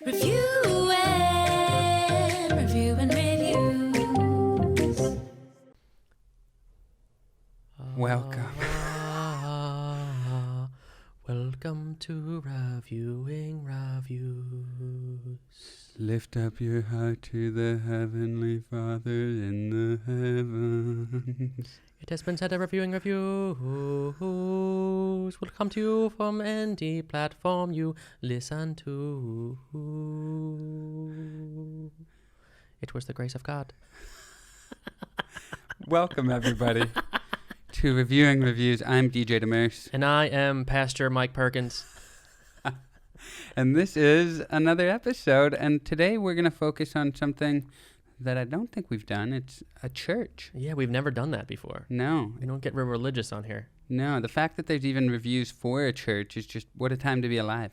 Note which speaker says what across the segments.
Speaker 1: Review and reviews.
Speaker 2: Welcome to Reviewing Reviews.
Speaker 3: Lift up your heart to the Heavenly Father in the heavens.
Speaker 2: It has been said that Reviewing Reviews will come to you from any platform you listen to. It was the grace of God.
Speaker 3: Welcome, everybody, to Reviewing Reviews. I'm DJ Demers.
Speaker 2: And I am Pastor Mike Perkins.
Speaker 3: And this is another episode. And today we're going to focus on something that I don't think we've done. It's a church.
Speaker 2: Yeah, we've never done that before.
Speaker 3: No.
Speaker 2: We don't get real religious on here.
Speaker 3: No, the fact that there's even reviews for a church is just, what a time to be alive.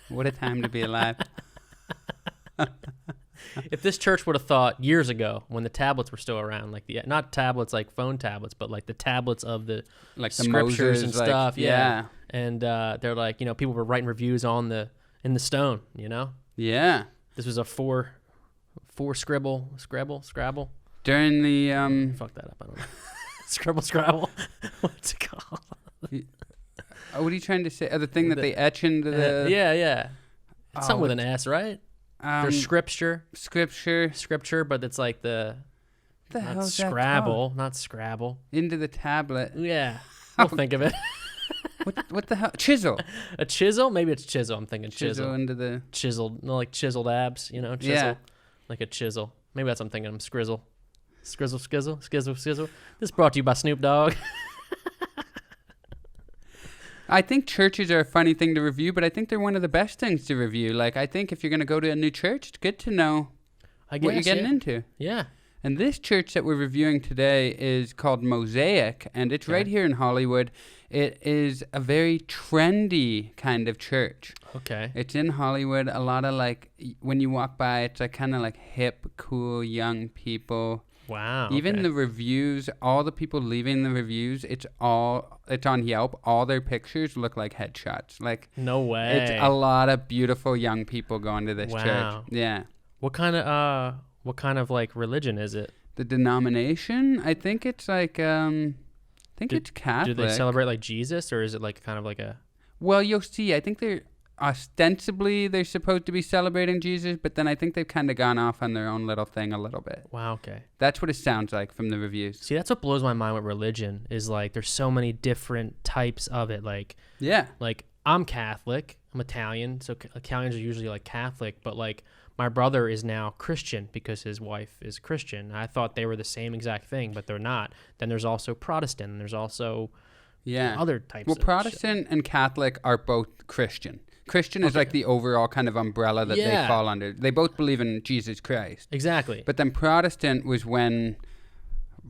Speaker 3: What a time to be alive.
Speaker 2: If this church would have thought years ago when the tablets were still around, like the not tablets like phone tablets, but like the tablets of the
Speaker 3: Like the
Speaker 2: scriptures
Speaker 3: Moses,
Speaker 2: and
Speaker 3: like,
Speaker 2: stuff,
Speaker 3: yeah.
Speaker 2: And they're like, people were writing reviews in the stone,
Speaker 3: Yeah.
Speaker 2: This was a four Scrabble.
Speaker 3: During the
Speaker 2: Fuck that up, I don't know. Scrabble. What's it called?
Speaker 3: what are you trying to say? The thing that they etch into the
Speaker 2: yeah. It's something with an S, right? There's scripture, but it's like the
Speaker 3: hell is that
Speaker 2: Scrabble,
Speaker 3: called?
Speaker 2: not Scrabble.
Speaker 3: Into the tablet.
Speaker 2: Yeah, we'll think of it.
Speaker 3: What the hell? Chisel.
Speaker 2: A chisel? Maybe it's chisel. I'm thinking
Speaker 3: Chisel into the
Speaker 2: chiseled, no, like chiseled abs. Chisel.
Speaker 3: Yeah.
Speaker 2: Like a chisel. Maybe that's what I'm thinking. I'm Skrizzle. Skizzle. This brought to you by Snoop Dogg.
Speaker 3: I think churches are a funny thing to review, but I think they're one of the best things to review. Like, I think if you're going to go to a new church, it's good to know what you're getting into.
Speaker 2: Yeah.
Speaker 3: And this church that we're reviewing today is called Mosaic, and it's right here in Hollywood. It is a very trendy kind of church.
Speaker 2: Okay.
Speaker 3: It's in Hollywood. A lot of, like, when you walk by, it's like kind of like hip, cool, young people.
Speaker 2: Wow.
Speaker 3: Even the reviews, all the people leaving the reviews, it's on Yelp. All their pictures look like headshots. Like,
Speaker 2: no way.
Speaker 3: It's a lot of beautiful young people going to this church. Yeah.
Speaker 2: What kind of like religion is it?
Speaker 3: The denomination, I think it's like it's Catholic.
Speaker 2: Do they celebrate like Jesus, or is it like kind of like a?
Speaker 3: Well, you'll see. I think they're supposed to be celebrating Jesus, but then I think they've kind of gone off on their own little thing a little bit.
Speaker 2: Wow, okay.
Speaker 3: That's what it sounds like from the reviews.
Speaker 2: See, that's what blows my mind with religion is like there's so many different types of it. Like,
Speaker 3: yeah.
Speaker 2: Like I'm Catholic, I'm Italian, so Italians are usually like Catholic, but like my brother is now Christian because his wife is Christian. I thought they were the same exact thing, but they're not. Then there's also Protestant, and there's also other types of
Speaker 3: Protestant
Speaker 2: shit.
Speaker 3: and Catholic are both Christian. Christian is like the overall kind of umbrella that they fall under. They both believe in Jesus Christ.
Speaker 2: Exactly.
Speaker 3: But then Protestant was when,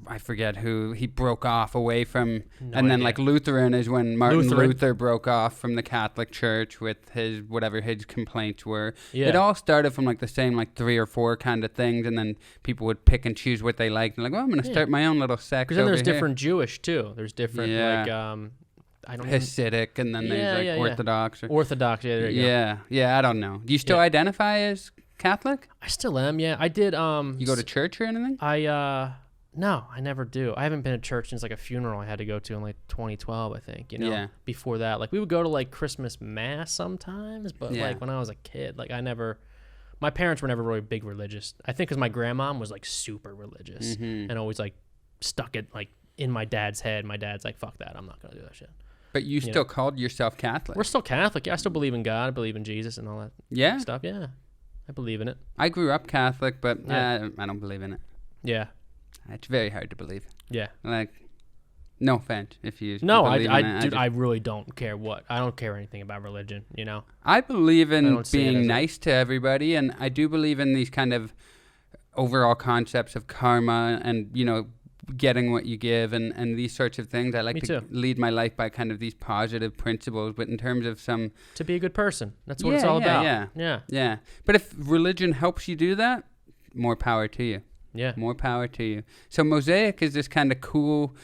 Speaker 3: I forget who, he broke off away from, then like Lutheran is when Martin Luther broke off from the Catholic Church with whatever his complaints were. Yeah. It all started from like the same like 3 or 4 kind of things, and then people would pick and choose what they liked. And like, well, I'm going to start my own little sect.
Speaker 2: Because then there's different Jewish too. There's different like I don't know.
Speaker 3: Hasidic, and then there's like Orthodox.
Speaker 2: Orthodox, there you go.
Speaker 3: Yeah, I don't know. Do you still identify as Catholic?
Speaker 2: I still am, yeah. I did.
Speaker 3: You go to church or anything?
Speaker 2: No, I never do. I haven't been to church since like a funeral I had to go to in like 2012, I think. Yeah. Before that, like we would go to like Christmas mass sometimes, but like when I was a kid, like my parents were never really big religious. I think because my grandmom was like super religious and always like stuck it like in my dad's head. My dad's like, fuck that, I'm not gonna do that shit.
Speaker 3: But you still called yourself Catholic.
Speaker 2: We're still Catholic. Yeah, I still believe in God. I believe in Jesus and all that stuff. Yeah, I believe in it.
Speaker 3: I grew up Catholic, but I don't believe in it.
Speaker 2: Yeah.
Speaker 3: It's very hard to believe.
Speaker 2: Yeah.
Speaker 3: Like, no offense if you
Speaker 2: No, I really don't care I don't care anything about religion,
Speaker 3: I believe in being nice to everybody, and I do believe in these kind of overall concepts of karma and, getting what you give and these sorts of things. I like to lead my life by kind of these positive principles, but in terms of
Speaker 2: to be a good person. That's what it's all about.
Speaker 3: Yeah. But if religion helps you do that, more power to you.
Speaker 2: Yeah.
Speaker 3: More power to you. So Mosaic is this kind of cool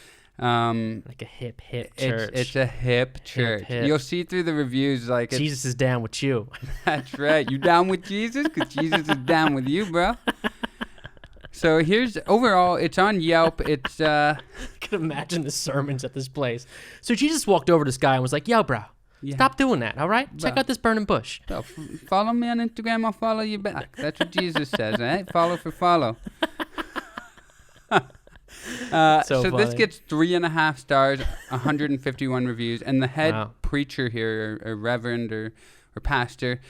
Speaker 2: Like a hip church.
Speaker 3: It's a hip church.
Speaker 2: Hip.
Speaker 3: You'll see through the reviews like
Speaker 2: Jesus is down with you.
Speaker 3: That's right. You down with Jesus? Because Jesus is down with you, bro. So here's overall. It's on Yelp. It's.
Speaker 2: I can imagine the sermons at this place. So Jesus walked over to this guy and was like, "Yo, bro, stop doing that. All right, check out this burning bush.
Speaker 3: So follow me on Instagram. I'll follow you back. That's what Jesus says. All right, follow for follow." So this gets 3.5 stars, 151 reviews, and the head preacher here, or reverend or pastor,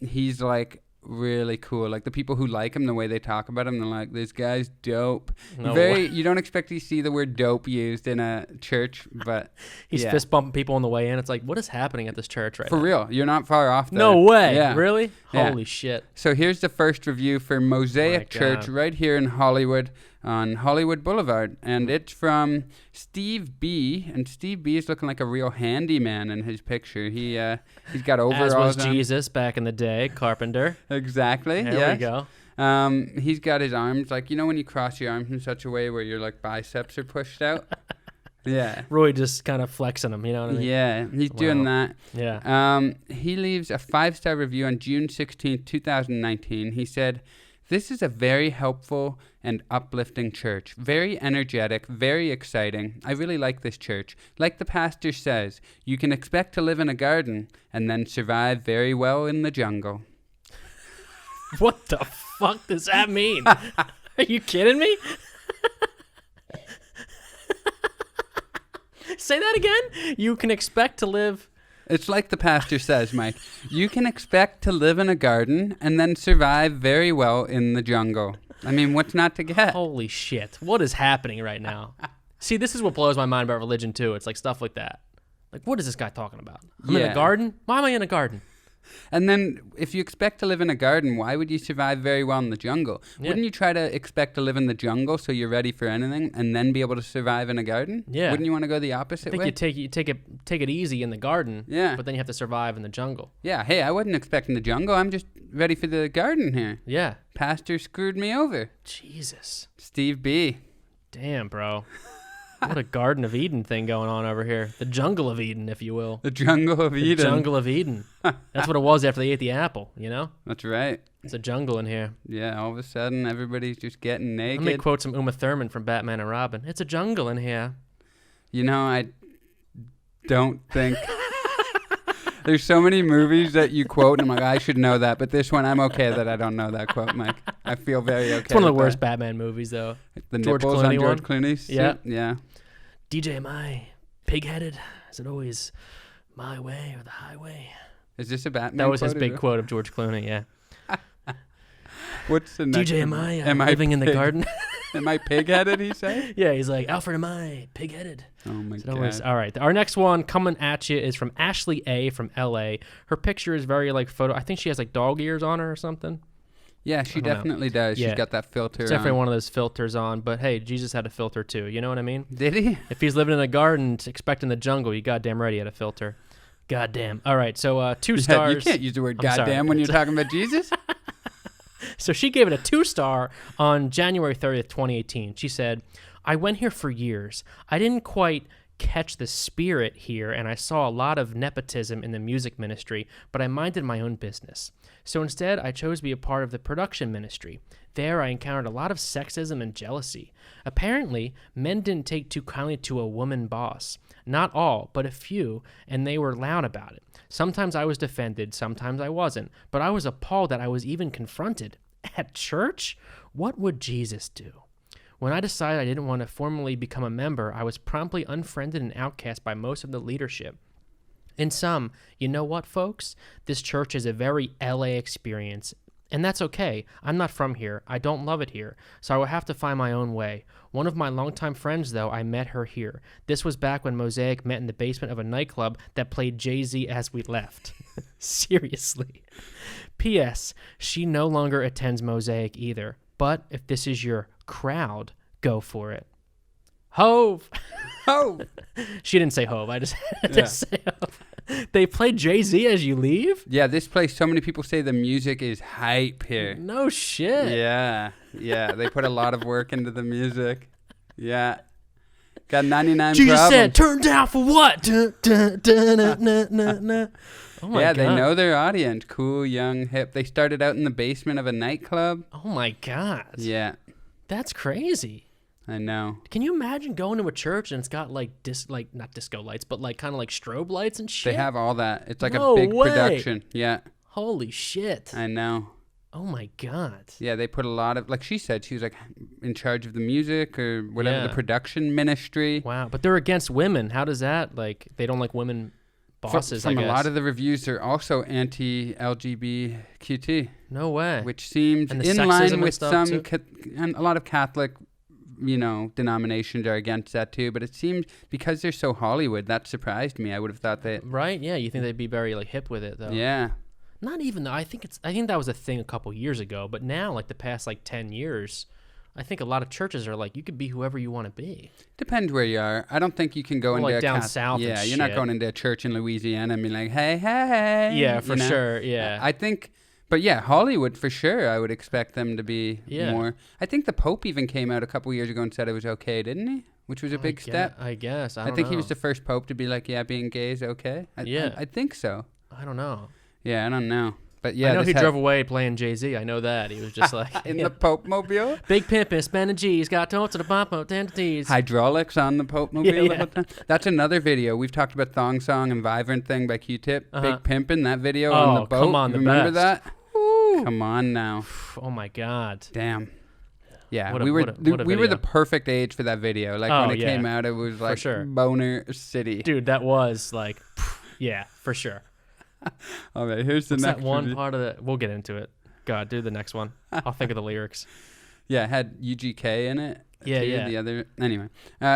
Speaker 3: he's like really cool. Like the people who like him, the way they talk about him, they're like, "This guy's dope." You don't expect to see the word "dope" used in a church, but
Speaker 2: he's fist bumping people on the way in. It's like, what is happening at this church right now?
Speaker 3: For real, you're not far off there.
Speaker 2: No way.
Speaker 3: Yeah.
Speaker 2: Really? Yeah. Holy shit.
Speaker 3: So here's the first review for Mosaic Church right here in Hollywood, on Hollywood Boulevard, and it's from Steve B. And Steve B is looking like a real handyman in his picture. He's got overalls.
Speaker 2: As was
Speaker 3: on.
Speaker 2: Jesus back in the day, carpenter.
Speaker 3: Exactly.
Speaker 2: There we go.
Speaker 3: He's got his arms like, when you cross your arms in such a way where your like biceps are pushed out. Yeah.
Speaker 2: Roy just kind of flexing them, you know what I mean?
Speaker 3: Yeah, he's doing that.
Speaker 2: Yeah.
Speaker 3: He leaves a 5-star review on June 16th, 2019. He said, "This is a very helpful and uplifting church. Very energetic, very exciting. I really like this church. Like the pastor says, you can expect to live in a garden and then survive very well in the jungle."
Speaker 2: What the fuck does that mean? Are you kidding me? Say that again? You can expect to live...
Speaker 3: It's like the pastor says, Mike. You can expect to live in a garden and then survive very well in the jungle. I mean, what's not to get?
Speaker 2: Holy shit. What is happening right now? See, this is what blows my mind about religion, too. It's like stuff like that. Like, what is this guy talking about? I'm in a garden? Why am I in a garden?
Speaker 3: And then if you expect to live in a garden, why would you survive very well in the jungle? Yeah. Wouldn't you try to expect to live in the jungle so you're ready for anything and then be able to survive in a garden?
Speaker 2: Yeah.
Speaker 3: Wouldn't you want to go the opposite way?
Speaker 2: I think you take it easy in the garden, but then you have to survive in the jungle.
Speaker 3: Yeah. Hey, I wasn't expecting the jungle. I'm just ready for the garden here.
Speaker 2: Yeah.
Speaker 3: Pastor screwed me over.
Speaker 2: Jesus.
Speaker 3: Steve B.
Speaker 2: Damn, bro. What a Garden of Eden thing going on over here. The Jungle of Eden, if you will.
Speaker 3: The Jungle of Eden.
Speaker 2: The Jungle of Eden. That's what it was after they ate the apple, you know?
Speaker 3: That's right.
Speaker 2: It's a jungle in here.
Speaker 3: Yeah, all of a sudden, everybody's just getting naked.
Speaker 2: Let me quote some Uma Thurman from Batman and Robin. It's a jungle in here.
Speaker 3: You know, I don't think... There's so many movies that you quote, and I'm like, I should know that. But this one, I'm okay that I don't know that quote, Mike. I feel very okay.
Speaker 2: It's one of the worst Batman movies, though.
Speaker 3: The George nipples Clooney on George Clooney's suit?
Speaker 2: Yeah.
Speaker 3: Yeah.
Speaker 2: DJ, am I pig-headed? Is it always my way or the highway?
Speaker 3: Is this a Batman
Speaker 2: That was his big quote of George Clooney, yeah.
Speaker 3: What's the next
Speaker 2: DJ, am I living in the garden?
Speaker 3: Am I pig-headed, he said?
Speaker 2: Yeah, he's like, Alfred, am I pig-headed?
Speaker 3: Oh, my God.
Speaker 2: All right, our next one coming at you is from Ashley A. from L.A. Her picture is very, like, I think she has, like, dog ears on her or something.
Speaker 3: Yeah, she definitely does. Yeah. She's got that filter
Speaker 2: It's definitely one of those filters on. But, hey, Jesus had a filter, too. You know what I mean?
Speaker 3: Did he?
Speaker 2: If he's living in a garden expecting the jungle, you goddamn right he had a filter. Goddamn. All right, so 2 stars.
Speaker 3: You can't use the word goddamn when you're talking about Jesus.
Speaker 2: So she gave it a 2-star on January 30th, 2018. She said, I went here for years. I didn't quite catch the spirit here, and I saw a lot of nepotism in the music ministry, but I minded my own business. So instead, I chose to be a part of the production ministry. There, I encountered a lot of sexism and jealousy. Apparently, men didn't take too kindly to a woman boss. Not all, but a few, and they were loud about it. Sometimes I was defended, sometimes I wasn't, but I was appalled that I was even confronted. At church? What would Jesus do? When I decided I didn't want to formally become a member, I was promptly unfriended and outcast by most of the leadership. In sum, you know what, folks? This church is a very LA experience, and that's okay. I'm not from here. I don't love it here, so I will have to find my own way. One of my longtime friends, though, I met her here. This was back when Mosaic met in the basement of a nightclub that played Jay-Z as we left. Seriously. P.S. She no longer attends Mosaic either, but if this is your crowd, go for it. Hove!
Speaker 3: Hove!
Speaker 2: She didn't say Hove. I just had to say Hove. They played Jay-Z as you leave?
Speaker 3: Yeah, this place, so many people say the music is hype here.
Speaker 2: No shit.
Speaker 3: Yeah, they put a lot of work into the music. Yeah. Got 99
Speaker 2: Jesus
Speaker 3: problems.
Speaker 2: said, turn down for what? Dun, dun, dun, dun, dun, dun, dun. Oh my God.
Speaker 3: They know their audience. Cool, young, hip. They started out in the basement of a nightclub.
Speaker 2: Oh my God.
Speaker 3: Yeah.
Speaker 2: That's crazy.
Speaker 3: I know.
Speaker 2: Can you imagine going to a church and it's got like not disco lights, but like kind of like strobe lights and shit?
Speaker 3: They have all that. It's like
Speaker 2: No
Speaker 3: a big
Speaker 2: way.
Speaker 3: production. Yeah.
Speaker 2: Holy shit.
Speaker 3: I know.
Speaker 2: Oh my God.
Speaker 3: Yeah, they put a lot of, like she said, she was like in charge of the music or whatever, the production ministry.
Speaker 2: Wow. But they're against women. How does that, like, they don't like women bosses,
Speaker 3: From
Speaker 2: I guess.
Speaker 3: a lot of the reviews, they're also anti-LGBTQT.
Speaker 2: No way.
Speaker 3: Which seems
Speaker 2: and
Speaker 3: in line with some,
Speaker 2: and
Speaker 3: a lot of Catholic, denominations are against that too. But it seems because they're so Hollywood, that surprised me. I would have thought that.
Speaker 2: Right? Yeah. You think they'd be very like hip with it though.
Speaker 3: Yeah.
Speaker 2: Not even though. I think that was a thing a couple years ago. But now, like the past like 10 years, I think a lot of churches are like, you could be whoever you want to be.
Speaker 3: Depends where you are. I don't think you can go into
Speaker 2: like
Speaker 3: a
Speaker 2: down south.
Speaker 3: Yeah,
Speaker 2: and
Speaker 3: you're not going into a church in Louisiana and be like, hey.
Speaker 2: Yeah, for sure. Yeah.
Speaker 3: I think, but yeah, Hollywood for sure. I would expect them to be more. I think the Pope even came out a couple years ago and said it was okay, didn't he? Which was a big step.
Speaker 2: I guess.
Speaker 3: I think he was the first Pope to be like, yeah, being gay is okay. I think so.
Speaker 2: I don't know.
Speaker 3: Yeah, I don't know. But yeah,
Speaker 2: I know he drove away playing Jay-Z. I know that. He was just like...
Speaker 3: in the Pope Mobile?
Speaker 2: Big pimpin', spending G's, got told to the bump, 10 T's.
Speaker 3: Hydraulics on the Pope Mobile the whole time. That's another video. We've talked about Thong Song and Vibrant Thing by Q-Tip. Big Pimpin', that video on the boat.
Speaker 2: Come on,
Speaker 3: remember
Speaker 2: best.
Speaker 3: that? Woo. Come on now.
Speaker 2: Oh my God.
Speaker 3: Damn. Yeah,
Speaker 2: what
Speaker 3: we were
Speaker 2: video.
Speaker 3: the perfect age for that video. Like when it came out, it was like Boner City.
Speaker 2: Dude, that was like, yeah, for sure.
Speaker 3: All right, here's the next
Speaker 2: that one part of it. We'll get into it. God, do the next one. I'll think of the lyrics.
Speaker 3: Yeah, it had UGK in it.
Speaker 2: Yeah,
Speaker 3: too,
Speaker 2: yeah.
Speaker 3: The other anyway.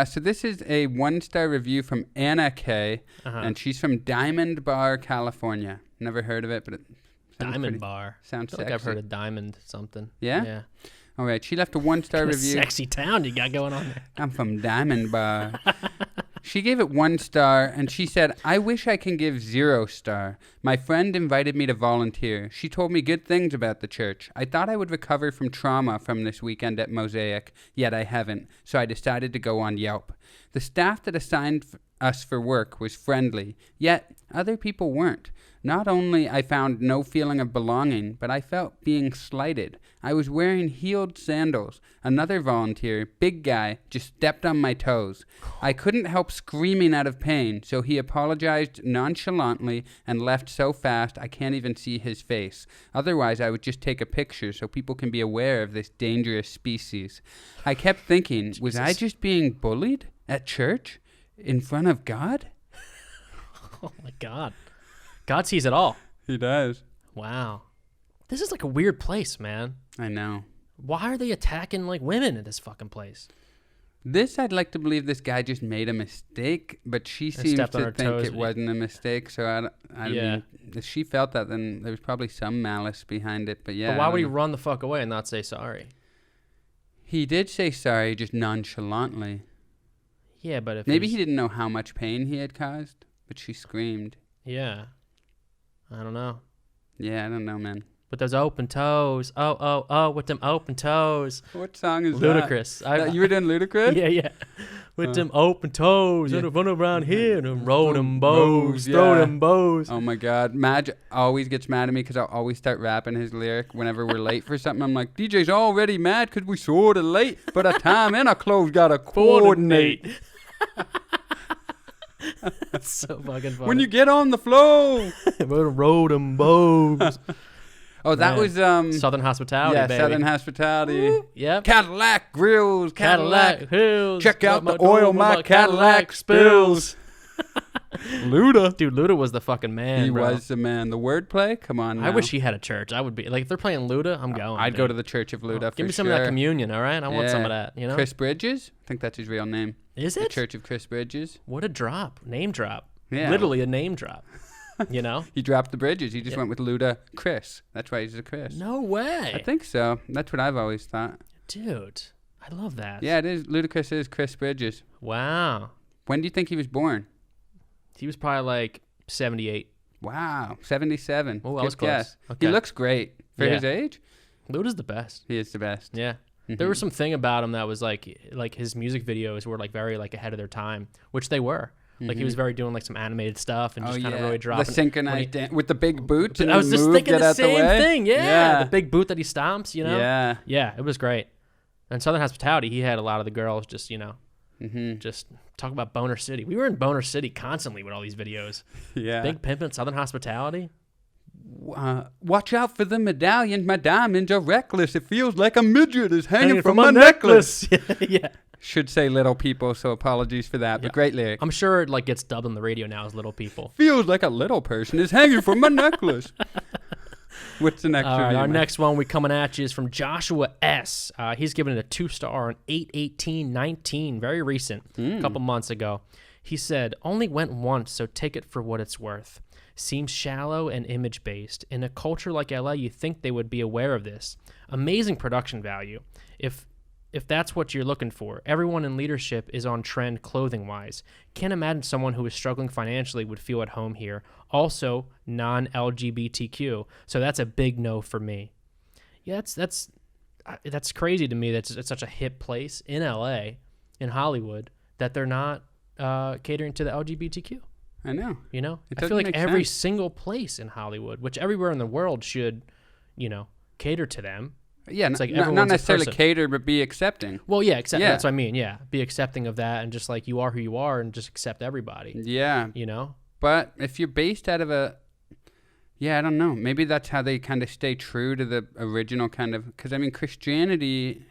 Speaker 3: So this is a 1-star review from Anna K, and she's from Diamond Bar, California. Never heard of it, but it
Speaker 2: Diamond Bar
Speaker 3: sounds sexy.
Speaker 2: Like I've heard of Diamond something.
Speaker 3: Yeah.
Speaker 2: Yeah.
Speaker 3: All right, she left a 1-star review.
Speaker 2: Sexy town you got going on there.
Speaker 3: I'm from Diamond Bar. She gave it 1 star, and she said, I wish I can give 0 star. My friend invited me to volunteer. She told me good things about the church. I thought I would recover from trauma from this weekend at Mosaic, yet I haven't, so I decided to go on Yelp. The staff that assigned us for work was friendly, yet other people weren't. Not only I found no feeling of belonging, but I felt being slighted. I was wearing heeled sandals. Another volunteer, big guy, just stepped on my toes. I couldn't help screaming out of pain, so he apologized nonchalantly and left so fast I can't even see his face. Otherwise, I would just take a picture so people can be aware of this dangerous species. I kept thinking, was I just being bullied at church in front of God?
Speaker 2: Oh my God. God sees it all.
Speaker 3: He does.
Speaker 2: Wow. This is like a weird place, man.
Speaker 3: I know.
Speaker 2: Why are they attacking like women in this fucking place?
Speaker 3: This, I'd like to believe this guy just made a mistake, but she seems to think it wasn't a mistake. So I mean, if she felt that, then there's probably some malice behind it. But yeah.
Speaker 2: But why would he run the fuck away and not say sorry?
Speaker 3: He did say sorry, just nonchalantly.
Speaker 2: Yeah, but if
Speaker 3: maybe he didn't know how much pain he had caused, but she screamed.
Speaker 2: Yeah. I don't know.
Speaker 3: Yeah, I don't know, man.
Speaker 2: With those open toes. Oh, with them open toes.
Speaker 3: What song is
Speaker 2: Ludicrous.
Speaker 3: that? You were doing Ludicrous?
Speaker 2: Yeah. With them open toes. And run around here and roll them bows. Throw them bows.
Speaker 3: Oh, my God. Madge always gets mad at me because I'll always start rapping his lyric whenever we're late for something. I'm like, DJ's already mad because we sort of late, but our time and our clothes got to coordinate.
Speaker 2: That's so fucking funny.
Speaker 3: When you get on the floor.
Speaker 2: Roll them bows.
Speaker 3: Oh, that was
Speaker 2: Southern Hospitality,
Speaker 3: yeah,
Speaker 2: baby.
Speaker 3: Southern Hospitality.
Speaker 2: Yep.
Speaker 3: Cadillac grills, Cadillac
Speaker 2: hills.
Speaker 3: Check out the oil my Cadillac spills.
Speaker 2: Luda. Dude, Luda was the fucking man,
Speaker 3: He
Speaker 2: bro.
Speaker 3: was the man. The wordplay? Come on now.
Speaker 2: I wish he had a church. I would be like, if they're playing Luda, I'm going.
Speaker 3: I'd go to the Church of Luda for
Speaker 2: Give me some of that communion, all right? I want some of that, you know?
Speaker 3: Chris Bridges? I think that's his real name.
Speaker 2: Is it?
Speaker 3: The Church of Chris Bridges.
Speaker 2: What a drop. Name drop.
Speaker 3: Yeah.
Speaker 2: Literally a name drop. You know?
Speaker 3: He dropped the Bridges. He just went with Luda Chris. That's why he's a Chris.
Speaker 2: No way.
Speaker 3: I think so. That's what I've always thought.
Speaker 2: Dude, I love that.
Speaker 3: Yeah, it is. Ludacris is Chris Bridges.
Speaker 2: Wow.
Speaker 3: When do you think he was born?
Speaker 2: He was probably like 78.
Speaker 3: Wow. 77.
Speaker 2: Oh, I was close.
Speaker 3: Guess.
Speaker 2: Okay.
Speaker 3: He looks great for his age.
Speaker 2: Luda's the best.
Speaker 3: He is the best.
Speaker 2: Yeah. There was something about him that was like his music videos were like very like ahead of their time, which they were. Like he was very doing like some animated stuff and just kind of really dropping
Speaker 3: the synchronized dance with the big boots. And
Speaker 2: I was just thinking the same thing.
Speaker 3: Yeah,
Speaker 2: the big boot that he stomps. You know. Yeah, it was great. And Southern Hospitality, he had a lot of the girls just just talk about Boner City. We were in Boner City constantly with all these videos. Yeah, Big Pimpin', Southern Hospitality.
Speaker 3: Watch out for the medallion. My diamonds are reckless. It feels like a midget is hanging from my necklace.
Speaker 2: Yeah.
Speaker 3: Should say Little People, so apologies for that. But great lyric.
Speaker 2: I'm sure it like gets dubbed on the radio now as Little People.
Speaker 3: Feels like a little person is hanging from my necklace. What's the next review?
Speaker 2: Our next one we coming at you is from Joshua S. He's given it a 2-star on 8/18/19, very recent, a couple months ago. He said, "Only went once, so take it for what it's worth. Seems shallow and image-based. In a culture like LA, you think they would be aware of this. Amazing production value. If that's what you're looking for. Everyone in leadership is on trend clothing-wise. Can't imagine someone who is struggling financially would feel at home here. Also, non-LGBTQ. So that's a big no for me." Yeah, that's crazy to me. It's such a hip place in LA, in Hollywood, that they're not catering to the LGBTQ.
Speaker 3: I know.
Speaker 2: You know? I feel like every single place in Hollywood, which everywhere in the world should, cater to them.
Speaker 3: Yeah, it's like not necessarily cater, but be accepting.
Speaker 2: Well, yeah, that's what I mean. Yeah, be accepting of that, and just like you are who you are, and just accept everybody.
Speaker 3: Yeah, But if you're based out of I don't know. Maybe that's how they kind of stay true to the original kind of. Because I mean, Christianity.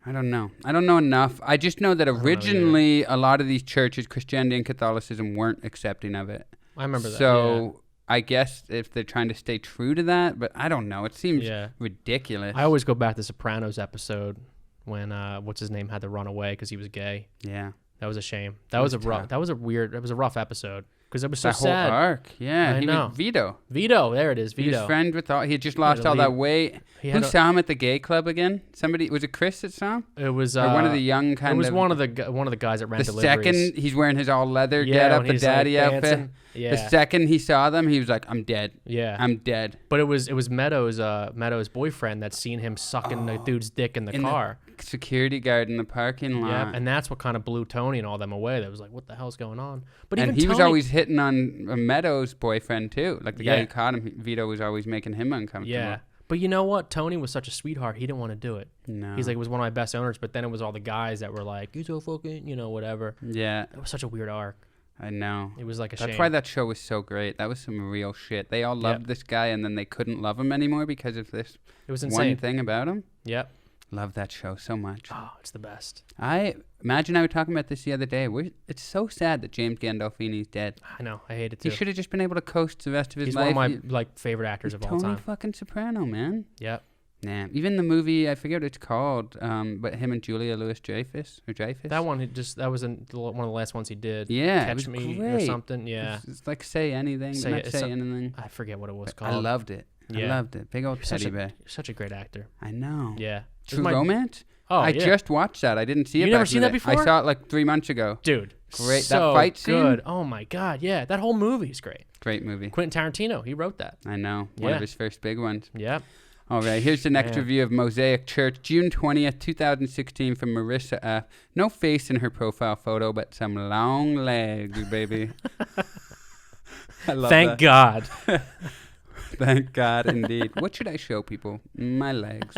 Speaker 3: I don't know. I don't know enough. I just know that originally a lot of these churches, Christianity and Catholicism, weren't accepting of it.
Speaker 2: I remember that.
Speaker 3: So. I guess if they're trying to stay true to that, but I don't know. It seems ridiculous.
Speaker 2: I always go back to the Sopranos episode when what's his name had to run away because he was gay.
Speaker 3: Yeah,
Speaker 2: that was a shame. That was a rough episode because it was so sad.
Speaker 3: Whole arc. Yeah,
Speaker 2: I know.
Speaker 3: Was Vito,
Speaker 2: there it is. Vito.
Speaker 3: He was friend with he had just lost all that weight. Who saw him at the gay club again? Somebody, was it Chris that saw him?
Speaker 2: It was
Speaker 3: or one of the young kind of.
Speaker 2: It was one of the guys that ran deliveries.
Speaker 3: The second he's wearing his all leather get up, the daddy outfit. Yeah. The second he saw them, he was like, "I'm dead.
Speaker 2: Yeah,
Speaker 3: I'm dead."
Speaker 2: But it was Meadows' boyfriend that seen him sucking the dude's dick in the car.
Speaker 3: The security guard in the parking lot.
Speaker 2: Yeah, and that's what kind of blew Tony and all them away. That was like, "What the hell's going on?" But
Speaker 3: and he was always hitting on Meadows' boyfriend too. Like the guy who caught him, Vito was always making him uncomfortable.
Speaker 2: Yeah. But you know what? Tony was such a sweetheart. He didn't want to do it.
Speaker 3: No.
Speaker 2: He's like, it was one of my best owners. But then it was all the guys that were like, "You so fucking, whatever."
Speaker 3: Yeah.
Speaker 2: It was such a weird arc.
Speaker 3: I know.
Speaker 2: It was like a shame.
Speaker 3: That's why that show was so great. That was some real shit. They all loved this guy, and then they couldn't love him anymore because of this one thing about him.
Speaker 2: Yep.
Speaker 3: Love that show so much.
Speaker 2: Oh, it's the best.
Speaker 3: I were talking about this the other day. It's so sad that James Gandolfini's dead.
Speaker 2: I know. I hate it too.
Speaker 3: He should have just been able to coast the rest of his life.
Speaker 2: He's one of my favorite actors of all time.
Speaker 3: Tony fucking Soprano, man.
Speaker 2: Yep.
Speaker 3: Nah, even the movie, I forget what it's called, but him and Julia Louis-Dreyfus,
Speaker 2: That one, that was one of the last ones he did.
Speaker 3: Yeah,
Speaker 2: Catch Me great. Or something, yeah.
Speaker 3: It's like Say Anything, Say Anything.
Speaker 2: I forget what it was called.
Speaker 3: I loved it. Yeah. I loved it. Big old teddy bear.
Speaker 2: You're such a great actor.
Speaker 3: I know.
Speaker 2: Yeah.
Speaker 3: True Romance?
Speaker 2: Oh,
Speaker 3: I just watched that. I didn't see it.
Speaker 2: You never seen that before?
Speaker 3: I saw it like 3 months ago.
Speaker 2: Dude.
Speaker 3: Great.
Speaker 2: So
Speaker 3: that fight scene?
Speaker 2: Good. Oh, my God. Yeah. That whole movie is great.
Speaker 3: Great movie.
Speaker 2: Quentin Tarantino. He wrote that.
Speaker 3: I know. One of his first big ones.
Speaker 2: Yeah.
Speaker 3: All right, here's the next review of Mosaic Church, June 20th, 2016, from Marissa F. No face in her profile photo, but some long legs, baby. I love
Speaker 2: Thank God.
Speaker 3: Thank God, indeed. What should I show people? My legs.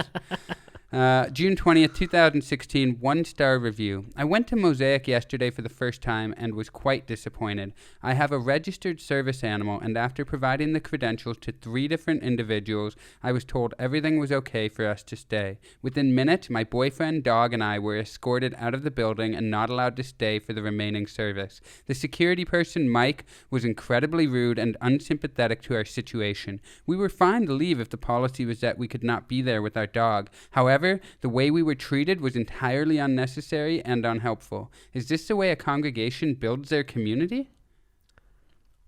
Speaker 3: June 20th, 2016, 1-star review. I went to Mosaic yesterday for the first time and was quite disappointed. I have a registered service animal, and after providing the credentials to 3 different individuals, I was told everything was okay for us to stay. Within minutes, my boyfriend, dog, and I were escorted out of the building and not allowed to stay for the remaining service. The security person, Mike, was incredibly rude and unsympathetic to our situation. We were fine to leave if the policy was that we could not be there with our dog. However, the way we were treated was entirely unnecessary and unhelpful. Is this the way a congregation builds their community?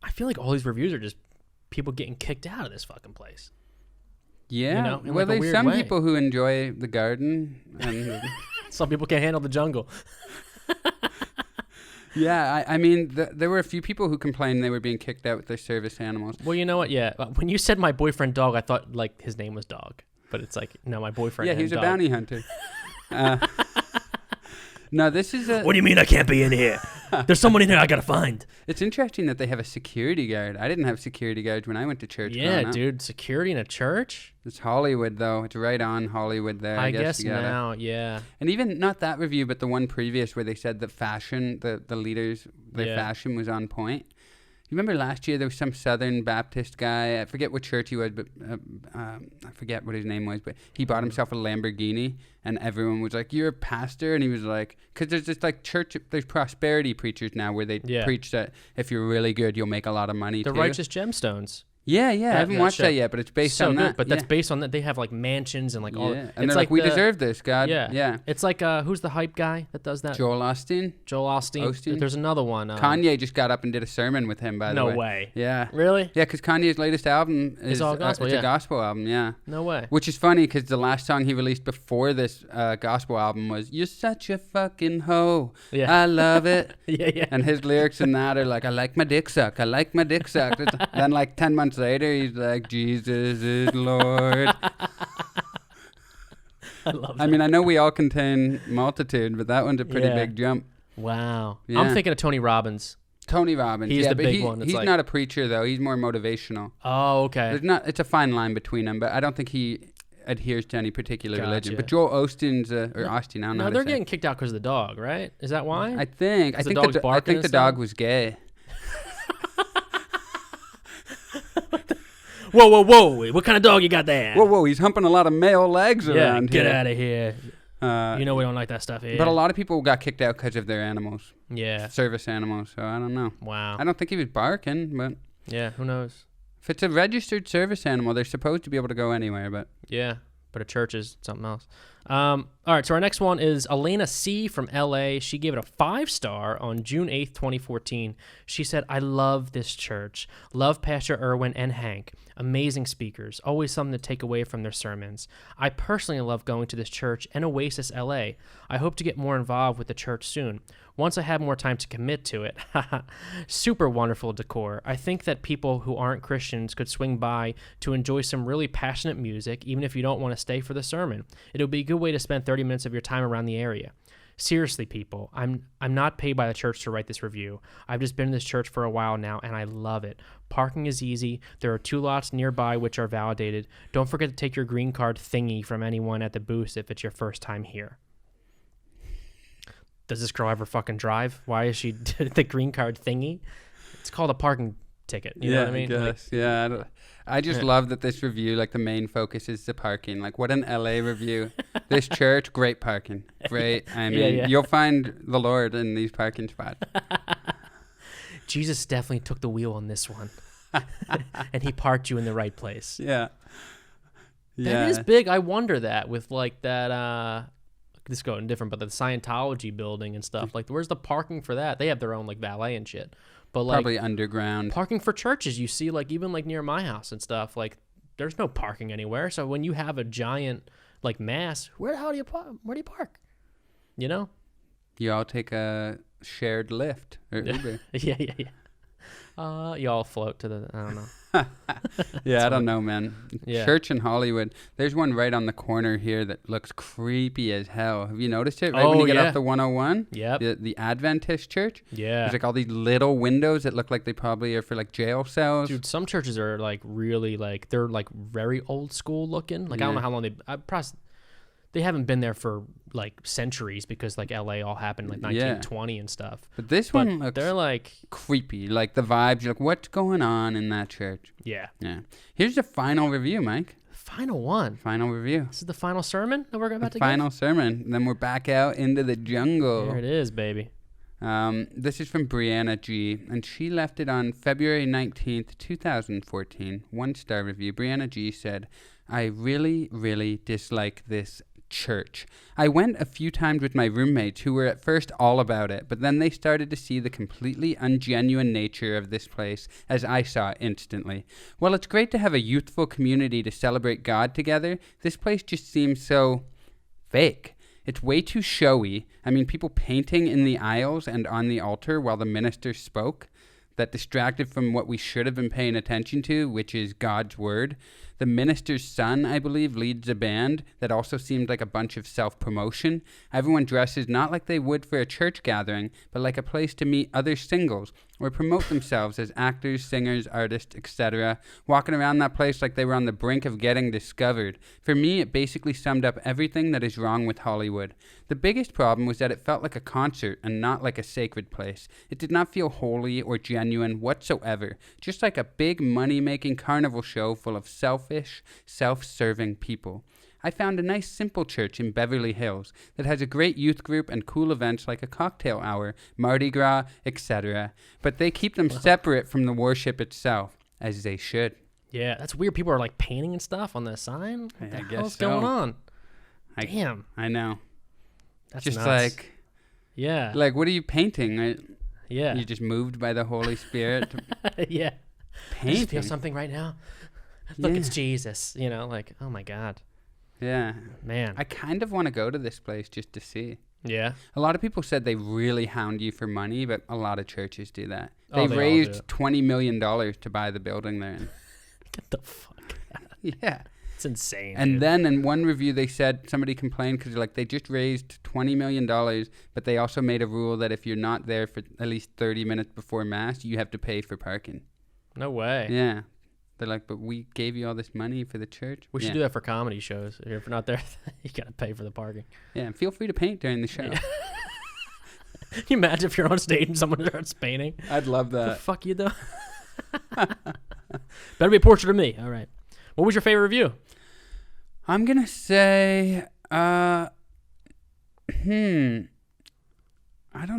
Speaker 2: I feel like all these reviews are just people getting kicked out of this fucking place.
Speaker 3: Yeah. Well, there's some people who enjoy the garden. And
Speaker 2: some people can't handle the jungle.
Speaker 3: Yeah, I mean, there were a few people who complained they were being kicked out with their service animals.
Speaker 2: Well, you know what? Yeah. When you said my boyfriend dog, I thought like his name was Dog. But it's like, no, my boyfriend.
Speaker 3: Yeah, he was a bounty hunter. No, this is a...
Speaker 2: What do you mean I can't be in here? There's someone in here I gotta find.
Speaker 3: It's interesting that they have a security guard. I didn't have security guards when I went to church.
Speaker 2: Yeah, dude, security in a church?
Speaker 3: It's Hollywood, though. It's right on Hollywood there.
Speaker 2: I guess now, yeah.
Speaker 3: And even, not that review, but the one previous where they said that fashion, the leaders, their fashion was on point. You remember last year there was some Southern Baptist guy, I forget what church he was, but I forget what his name was, but he bought himself a Lamborghini, and everyone was like, you're a pastor? And he was like, because there's this like church, there's prosperity preachers now where they preach that if you're really good, you'll make a lot of money.
Speaker 2: The Righteous Gemstones.
Speaker 3: Yeah, I haven't watched that yet, but it's based on that.
Speaker 2: But that's based on that. They have like mansions and like all.
Speaker 3: Yeah, and they're like, we deserve this, God. Yeah.
Speaker 2: It's like, who's the hype guy that does that?
Speaker 3: Joel Osteen.
Speaker 2: There's another one.
Speaker 3: Kanye just got up and did a sermon with him, by the way.
Speaker 2: No way.
Speaker 3: Yeah.
Speaker 2: Really?
Speaker 3: Yeah, because Kanye's latest album is
Speaker 2: all gospel.
Speaker 3: It's a gospel album, yeah.
Speaker 2: No way.
Speaker 3: Which is funny because the last song he released before this gospel album was "You're such a fucking hoe." Yeah. I love it.
Speaker 2: Yeah.
Speaker 3: And his lyrics in that are like, "I like my dick sucked. I like my dick sucked." Then like 10 months later, he's like, Jesus is Lord.
Speaker 2: I love that.
Speaker 3: I mean, I know we all contain multitude, but that one's a pretty big jump.
Speaker 2: Wow.
Speaker 3: Yeah.
Speaker 2: I'm thinking of Tony Robbins.
Speaker 3: Tony Robbins.
Speaker 2: He's the big one.
Speaker 3: He's not a preacher, though. He's more motivational.
Speaker 2: Oh, okay.
Speaker 3: It's a fine line between them, but I don't think he adheres to any particular religion. But Joel Osteen's, Osteen, I don't know.
Speaker 2: No, they're getting kicked out because of the dog, right? Is that why?
Speaker 3: I think the dog was gay.
Speaker 2: Whoa. What kind of dog you got there?
Speaker 3: Whoa. He's humping a lot of male legs around
Speaker 2: here.
Speaker 3: Get
Speaker 2: out of here. You know we don't like that stuff here.
Speaker 3: But a lot of people got kicked out because of their animals.
Speaker 2: Yeah.
Speaker 3: Service animals, so I don't know.
Speaker 2: Wow.
Speaker 3: I don't think he was barking, but...
Speaker 2: Yeah, who knows?
Speaker 3: If it's a registered service animal, they're supposed to be able to go anywhere, but...
Speaker 2: Yeah, but a church is something else. All right, so our next one is Elena C. from L.A. She gave it a 5-star on June 8th, 2014. She said, I love this church. Love Pastor Irwin and Hank. Amazing speakers. Always something to take away from their sermons. I personally love going to this church and Oasis LA. I hope to get more involved with the church soon. Once I have more time to commit to it. Super wonderful decor. I think that people who aren't Christians could swing by to enjoy some really passionate music, even if you don't want to stay for the sermon. It'll be a good way to spend 30 minutes of your time around the area. Seriously, people, I'm not paid by the church to write this review. I've just been in this church for a while now, and I love it. Parking is easy. There are 2 lots nearby which are validated. Don't forget to take your green card thingy from anyone at the booth if it's your first time here. Does this girl ever fucking drive? Why is she the green card thingy? It's called a parking ticket. You know what I mean?
Speaker 3: I guess. I just love that this review, like the main focus is the parking. Like what an LA review. This church, great parking. Great. I mean, you'll find the Lord in these parking spots.
Speaker 2: Jesus definitely took the wheel on this one. And he parked you in the right place.
Speaker 3: Yeah.
Speaker 2: That is big. I wonder that with like that, this is going different, but the Scientology building and stuff. Like, where's the parking for that? They have their own like valet and shit. But like
Speaker 3: probably underground
Speaker 2: parking for churches, you see, like even like near my house and stuff. Like, there's no parking anywhere. So when you have a giant like mass, where do you park? You know,
Speaker 3: you all take a shared Lyft or Uber.
Speaker 2: Yeah. You all float to the. I don't know.
Speaker 3: I don't know, man.
Speaker 2: Yeah.
Speaker 3: Church in Hollywood. There's one right on the corner here that looks creepy as hell. Have you noticed it? Right when you get off the 101?
Speaker 2: Yeah.
Speaker 3: The Adventist church?
Speaker 2: Yeah.
Speaker 3: There's like all these little windows that look like they probably are for like jail cells.
Speaker 2: Dude, some churches are like really like, they're like very old school looking. Like, I don't know how long they haven't been there for like centuries because like LA all happened like 1920 and stuff.
Speaker 3: But this one looks
Speaker 2: they're like
Speaker 3: creepy. Like the vibes, you're like, what's going on in that church?
Speaker 2: Yeah.
Speaker 3: Here's the final review, Mike.
Speaker 2: Final one.
Speaker 3: Final review.
Speaker 2: This is the final sermon that we're about to
Speaker 3: final sermon. Then we're back out into the jungle.
Speaker 2: There it is, baby.
Speaker 3: This is from Brianna G, and she left it on February 19th, 2014. 1-star review. Brianna G said, I really, really dislike this church. I went a few times with my roommates who were at first all about it, but then they started to see the completely ungenuine nature of this place as I saw it instantly. While it's great to have a youthful community to celebrate God together, this place just seems so fake. It's way too showy. I mean, people painting in the aisles and on the altar while the minister spoke that distracted from what we should have been paying attention to, which is God's word. The minister's son, I believe, leads a band that also seemed like a bunch of self-promotion. Everyone dresses not like they would for a church gathering, but like a place to meet other singles or promote themselves as actors, singers, artists, etc., walking around that place like they were on the brink of getting discovered. For me, it basically summed up everything that is wrong with Hollywood. The biggest problem was that it felt like a concert and not like a sacred place. It did not feel holy or genuine whatsoever, just like a big money-making carnival show full of selfish, self-serving people. I found a nice simple church in Beverly Hills that has a great youth group and cool events like a cocktail hour, Mardi Gras, etc. But they keep them separate from the worship itself, as they should.
Speaker 2: Yeah, that's weird. People are like painting and stuff on the sign. What the hell's going on? Damn.
Speaker 3: I know.
Speaker 2: That's
Speaker 3: just
Speaker 2: nuts.
Speaker 3: like,
Speaker 2: yeah.
Speaker 3: Like, what are you painting?
Speaker 2: Yeah.
Speaker 3: You're just moved by the Holy Spirit.
Speaker 2: Yeah.
Speaker 3: Painting.
Speaker 2: I just feel something right now. Look, it's Jesus. You know, like, oh my God.
Speaker 3: Yeah.
Speaker 2: Man.
Speaker 3: I kind of want to go to this place just to see.
Speaker 2: Yeah.
Speaker 3: A lot of people said they really hound you for money, but a lot of churches do that.
Speaker 2: They
Speaker 3: raised $20 million to buy the building they're in.
Speaker 2: Get the fuck out.
Speaker 3: Yeah.
Speaker 2: It's insane.
Speaker 3: And
Speaker 2: dude.
Speaker 3: then in one review, they said somebody complained because like they just raised $20 million, but they also made a rule that if you're not there for at least 30 minutes before Mass, you have to pay for parking.
Speaker 2: No way.
Speaker 3: Yeah. They're like, but we gave you all this money for the church.
Speaker 2: We should do that for comedy shows. If you're not there, you got to pay for the parking.
Speaker 3: Yeah, and feel free to paint during the show.
Speaker 2: Yeah. Can you imagine if you're on stage and someone starts painting?
Speaker 3: I'd love that.
Speaker 2: What the fuck you doing? Better be a portrait of me. All right. What was your favorite review?
Speaker 3: I'm going to say, I don't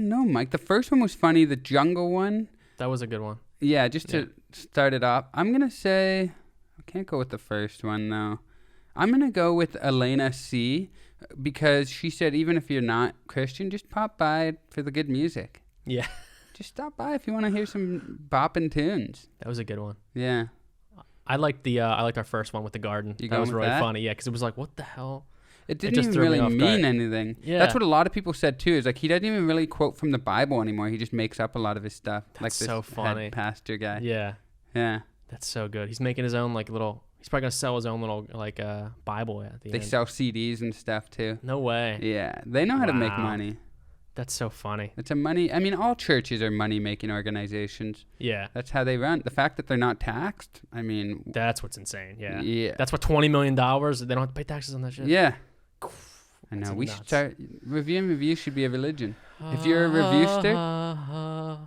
Speaker 3: know, Mike. The first one was funny. The jungle one.
Speaker 2: That was a good one.
Speaker 3: Yeah, just to start it off, I'm going to say, I can't go with the first one, though. I'm going to go with Elena C, because she said, even if you're not Christian, just pop by for the good music.
Speaker 2: Yeah.
Speaker 3: Just stop by if you want to hear some bopping tunes.
Speaker 2: That was a good one.
Speaker 3: Yeah.
Speaker 2: I liked our first one with the garden. That was really funny. Yeah, because it was like, what the hell?
Speaker 3: It didn't even really mean anything.
Speaker 2: Yeah.
Speaker 3: That's what a lot of people said too. Is like he doesn't even really quote from the Bible anymore. He just makes up a lot of his stuff.
Speaker 2: That's
Speaker 3: like this
Speaker 2: so funny.
Speaker 3: head pastor guy.
Speaker 2: Yeah.
Speaker 3: Yeah.
Speaker 2: That's so good. He's making his own like little. He's probably gonna sell his own little like Bible at the end.
Speaker 3: They sell CDs and stuff too.
Speaker 2: No way.
Speaker 3: Yeah, they know how to make money.
Speaker 2: That's so funny.
Speaker 3: It's a money. I mean, all churches are money-making organizations.
Speaker 2: Yeah.
Speaker 3: That's how they run. The fact that they're not taxed. I mean,
Speaker 2: that's what's insane. Yeah.
Speaker 3: Yeah.
Speaker 2: That's what $20 million. They don't have to pay taxes on that shit.
Speaker 3: Yeah. I know. We should start. Review should be a religion. If you're a reviewster,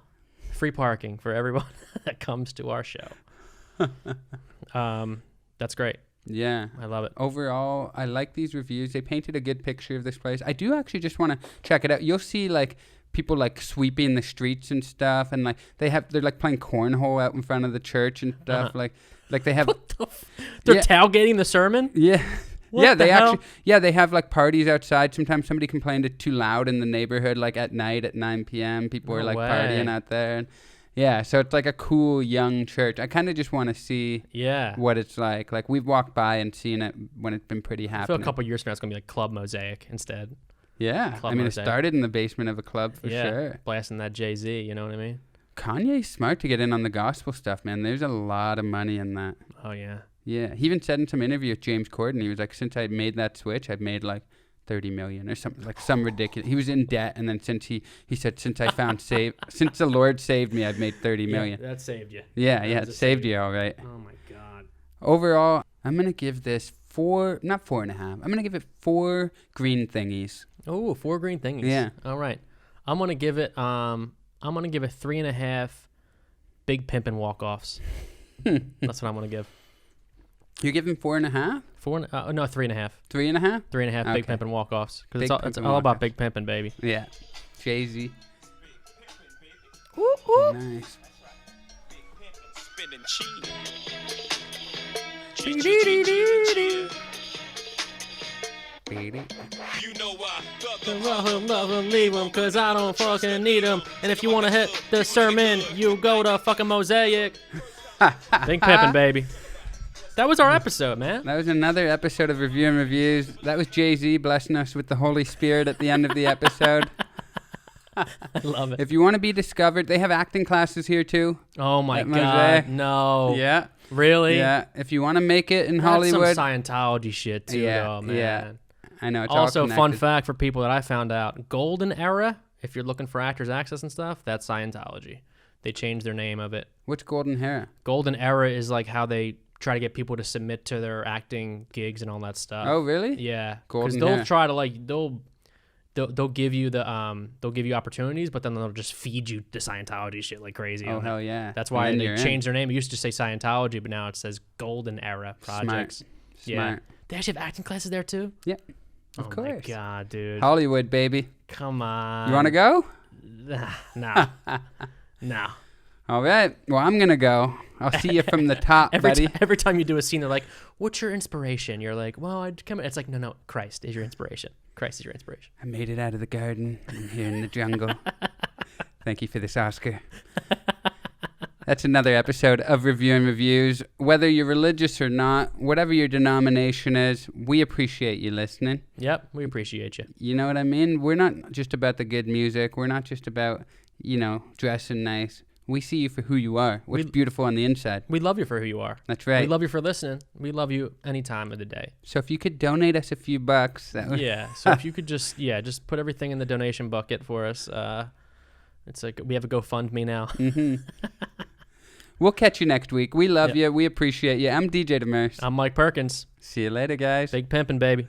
Speaker 2: free parking for everyone that comes to our show. That's great.
Speaker 3: Yeah.
Speaker 2: I love it.
Speaker 3: Overall, I like these reviews. They painted a good picture of this place. I do actually just want to check it out. You'll see like people like sweeping the streets and stuff, and like they're like playing cornhole out in front of the church and stuff. Like they have
Speaker 2: they're tailgating the sermon.
Speaker 3: Yeah.
Speaker 2: What the hell?
Speaker 3: They have like parties outside. Sometimes somebody complained it's too loud in the neighborhood, like at night at 9 p.m. People are like partying out there. And yeah, so it's like a cool young church. I kind of just want to see what it's like. Like we've walked by and seen it when it's been pretty happening.
Speaker 2: I feel a couple years from now it's going to be like Club Mosaic instead.
Speaker 3: Yeah.
Speaker 2: Club
Speaker 3: Mosaic. It started in the basement of a club for sure.
Speaker 2: Blasting that Jay-Z, you know what I mean?
Speaker 3: Kanye's smart to get in on the gospel stuff, man. There's a lot of money in that.
Speaker 2: Oh, yeah.
Speaker 3: Yeah. He even said in some interview with James Corden, he was like, since I made that switch, I've made like 30 million or something, like some ridiculous. He was in debt, and then since he said, since I found since the Lord saved me, I've made 30 million.
Speaker 2: Yeah, that saved you.
Speaker 3: Yeah, it saved you all right.
Speaker 2: Oh my God.
Speaker 3: Overall, I'm going to give this not 4.5. I'm going to give it 4 green thingies.
Speaker 2: Oh, 4 green thingies.
Speaker 3: Yeah.
Speaker 2: All right. I'm going to give it 3.5 big pimpin' walk-offs. That's what I'm going to give.
Speaker 3: You're giving 4.5?
Speaker 2: 3.5.
Speaker 3: 3.5?
Speaker 2: 3.5 big pimpin' walk-offs. Because it's all about big pimpin', baby.
Speaker 3: Yeah. Jay-Z.
Speaker 2: Ooh, ooh.
Speaker 3: Nice.
Speaker 1: You know why?
Speaker 2: Leave them because I don't fucking need them. And if you want to hit the sermon, you go to fucking Mosaic. Big pimpin', baby. That was our episode, man.
Speaker 3: That was another episode of Review and Reviews. That was Jay-Z blessing us with the Holy Spirit at the end of the episode.
Speaker 2: I love it.
Speaker 3: If you want to be discovered, they have acting classes here too.
Speaker 2: Oh my
Speaker 3: at
Speaker 2: God,
Speaker 3: Mosaic.
Speaker 2: no.
Speaker 3: Yeah.
Speaker 2: Really?
Speaker 3: Yeah. If you want to make it in
Speaker 2: That's
Speaker 3: Hollywood.
Speaker 2: some Scientology shit too, though, man.
Speaker 3: Yeah. I know. It's
Speaker 2: also,
Speaker 3: all
Speaker 2: fun fact for people that I found out, Golden Era, if you're looking for Actors Access and stuff, that's Scientology. They changed their name of it.
Speaker 3: What's Golden Hair?
Speaker 2: Golden Era is like how they try to get people to submit to their acting gigs and all that stuff.
Speaker 3: Oh, really?
Speaker 2: Yeah.
Speaker 3: Golden
Speaker 2: Because they'll
Speaker 3: Hair.
Speaker 2: try to like they'll give you they'll give you opportunities, but then they'll just feed you the Scientology shit like crazy.
Speaker 3: Oh, hell yeah.
Speaker 2: That's why they changed their name. It used to say Scientology, but now it says Golden Era Projects.
Speaker 3: Smart.
Speaker 2: They actually have acting classes there too?
Speaker 3: Yeah. Of course.
Speaker 2: Oh my God, dude.
Speaker 3: Hollywood, baby.
Speaker 2: Come on.
Speaker 3: You want to go?
Speaker 2: No. No.
Speaker 3: All right. Well, I'm going to go. I'll see you from the top, buddy.
Speaker 2: Every time you do a scene, they're like, what's your inspiration? You're like, well, I'd come. It's like, no, Christ is your inspiration. Christ is your inspiration.
Speaker 3: I made it out of the garden. I'm here in the jungle. Thank you for this, Oscar. That's another episode of Review and Reviews. Whether you're religious or not, whatever your denomination is, we appreciate you listening.
Speaker 2: Yep, we appreciate you.
Speaker 3: You know what I mean? We're not just about the good music. We're not just about, dressing nice. We see you for who you are. What's beautiful on the inside.
Speaker 2: We love you for who you are.
Speaker 3: That's right.
Speaker 2: We love you for listening. We love you any time of the day.
Speaker 3: So if you could donate us a few bucks, that would...
Speaker 2: Yeah. So if you could just put everything in the donation bucket for us. It's like we have a GoFundMe now.
Speaker 3: Mm-hmm. We'll catch you next week. We love you. We appreciate you. I'm DJ Demers.
Speaker 2: I'm Mike Perkins.
Speaker 3: See you later, guys.
Speaker 2: Big pimpin', baby.